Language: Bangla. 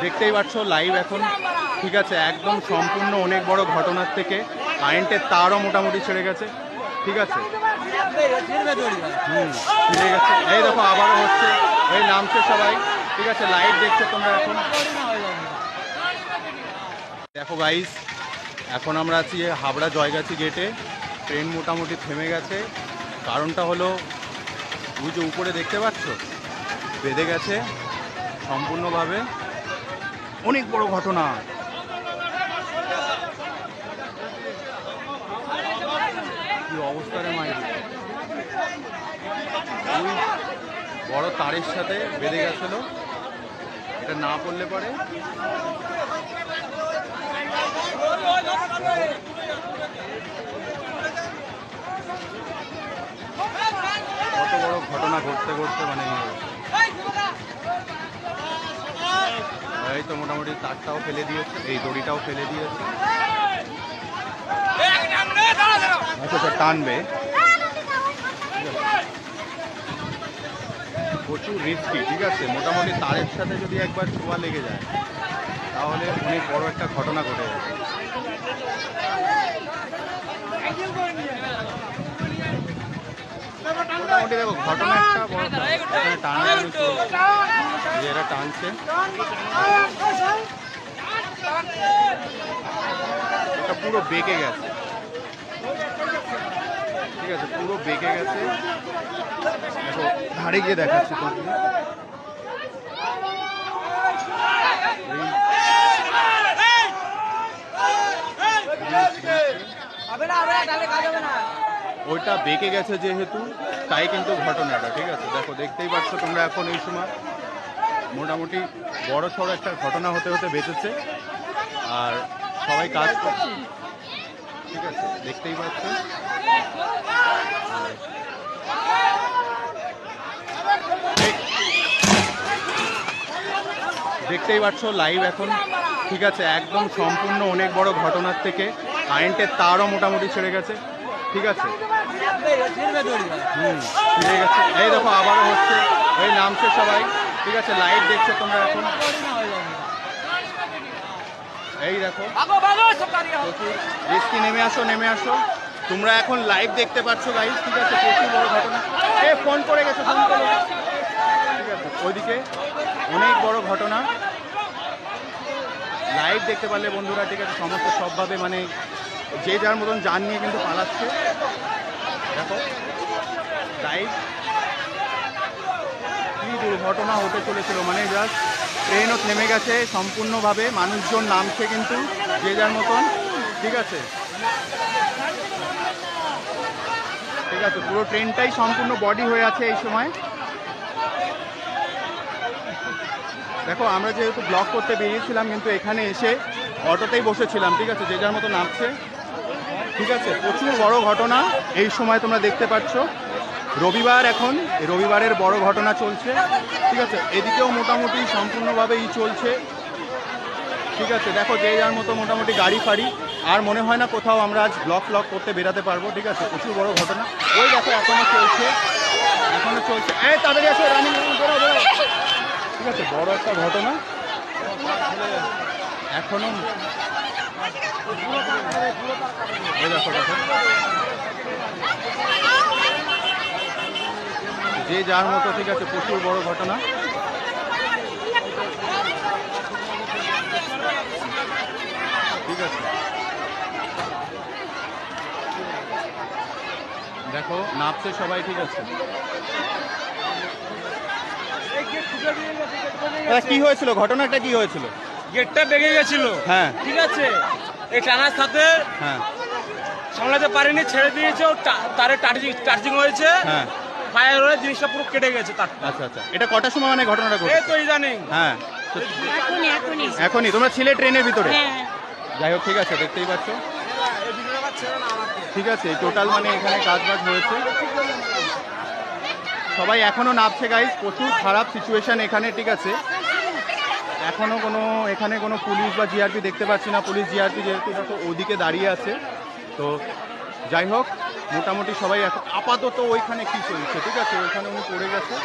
দেখতেই পাচ্ছ লাইভ এখন, ঠিক আছে, একদম সম্পূর্ণ অনেক বড় ঘটনার থেকে কারেন্টের তারও মোটামুটি ছেড়ে গেছে, ঠিক আছে, ছিঁড়ে গেছে। এই দেখো আবারও হচ্ছে, এই নামছে সবাই, ঠিক আছে, লাইভ দেখছো তোমরা এখন। দেখো গাইস, এখন আমরা আছি হাবড়া জয়গাছি গেটে। ট্রেন মোটামুটি থেমে গেছে। কারণটা হলো ওই যে উপরে দেখতে পাচ্ছ বেঁধে গেছে সম্পূর্ণভাবে। অনেক বড় ঘটনা। কি অবস্থা রে মাই, ওই বড় তারের সাথে বেঁধে গেছিল, এটা না পড়লে পরে কত বড় ঘটনা ঘটতে ঘটতে মানে এই তো মোটামুটি তারটাও ফেলে দিয়েছে, এই দড়িটাও ফেলে দিয়েছে। আচ্ছা আচ্ছা, টানবে, প্রচুর রিস্কি, ঠিক আছে। মোটামুটি তারের সাথে যদি একবার ছোঁয়া লেগে যায় তাহলে অনেক বড় একটা ঘটনা ঘটে যাবে। মোটামুটি দেখো ঘটনা একটা বড় টানাটানি চলছে, যে এরা টানছে, এটা পুরো বেঁকে গেছে, ঠিক আছে, পুরো বেঁকে গেছে। দেখো ধারে গিয়ে দেখাচ্ছি তোমাকে, ওইটা বেঁকে গেছে যেহেতু, তাই কিন্তু ঘটনাটা, ঠিক আছে। দেখো দেখতেই পাচ্ছ তোমরা এখন এই সময় মোটামুটি বড় সড়ো একটা ঘটনা হতে হতে বেঁচেছে, আর সবাই কাজ করছে, ঠিক আছে, দেখতেই পাচ্ছ। দেখতেই পাচ্ছ লাইভ এখন, ঠিক আছে, একদম সম্পূর্ণ অনেক বড় ঘটনার থেকে কারেন্টের তারও মোটামুটি ছেড়ে গেছে, ঠিক আছে, ছিঁড়ে গেছে। এই দেখো আবারও হচ্ছে, এই নামছে সবাই, ঠিক আছে, লাইভ দেখছো তোমরা এখন। এই দেখো রিস্কি, নেমে আসো নেমে আসো, তোমরা এখন লাইভ দেখতে পাচ্ছ গাইস, ঠিক আছে, প্রচুর বড় ঘটনা। এ ফোন করে গেছে, ফোন করে, ঠিক আছে, ওইদিকে অনেক বড় ঘটনা লাইভ দেখতে পারলে বন্ধুরা, ঠিক আছে, সমস্ত সবভাবে মানে যে যার মতন যান নিয়ে কিন্তু পালাচ্ছে। দেখো লাইভ কি দুর্ঘটনা হতে চলেছিল, মানে জাস্ট ট্রেনও থেমে গেছে সম্পূর্ণভাবে, মানুষজন নামছে কিন্তু যে যার মতন, ঠিক আছে, ঠিক আছে, পুরো ট্রেনটাই সম্পূর্ণ বডি হয়ে আছে এই সময়। দেখো আমরা যেহেতু ব্লগ করতে বেরিয়েছিলাম কিন্তু এখানে এসে অটোতেই বসেছিলাম, ঠিক আছে, যে যার মতো নামছে, ঠিক আছে, প্রচুর বড় ঘটনা এই সময় তোমরা দেখতে পাচ্ছ। রবিবার এখন, রবিবারের বড় ঘটনা চলছে, ঠিক আছে, এদিকেও মোটামুটি সম্পূর্ণভাবে চলছে, ঠিক আছে। দেখো যে যার মতো মোটামুটি গাড়ি ফাড়ি, আর মনে হয় না কোথাও আমরা আজ ব্লগ করতে বেরাতে পারবো, ঠিক আছে, প্রচুর বড় ঘটনা। ওই দেখো এখনো চলছে, এখনো চলছে, এই তাড়াতাড়ি আসো, রানিং বেরো বেরো, ঠিক আছে, বড় একটা ঘটনা এখনো। এই দেখো দেখো যে যার মতো, ঠিক আছে, প্রচুর বড় ঘটনা, ঠিক আছে। দেখো নামছে সবাই, ঠিক আছে। কি হয়েছিল, ঘটনাটা কি হয়েছিল? গেটটা বেগে গেছিল, হ্যাঁ, ঠিক আছে, এই টানার সাথে হ্যাঁ সামলাতে পারেনি, ছেড়ে দিয়েছে, ও তারে চার্জিং হয়েছে, হ্যাঁ, ফায়ার হয়ে জিনিসটা পুরো কেটে গেছে তার। আচ্ছা আচ্ছা, এটা কটার সময় মানে ঘটনাটা ঘটেছে? এই তো ইদানিং, হ্যাঁ এখনই তোমরা ছিলে ট্রেনের ভিতরে? যাই হোক, ঠিক আছে, দেখতেই পাচ্ছ, ঠিক আছে, টোটাল মানে এখানে কাজবাজ হয়েছে, সবাই এখনো নামছে গাইস, প্রচুর খারাপ সিচুয়েশন এখানে, ঠিক আছে। এখনো এখানে কোনো পুলিশ বা জিআরপি দেখতে পাচ্ছি না, পুলিশ জিআরপি যেহেতু দেখো ওদিকে দাঁড়িয়ে আছে, তো যাই হোক মোটামুটি সবাই এখন আপাতত ওইখানে কি চলছে, ঠিক আছে, ওইখানে উনি পড়ে গেছে,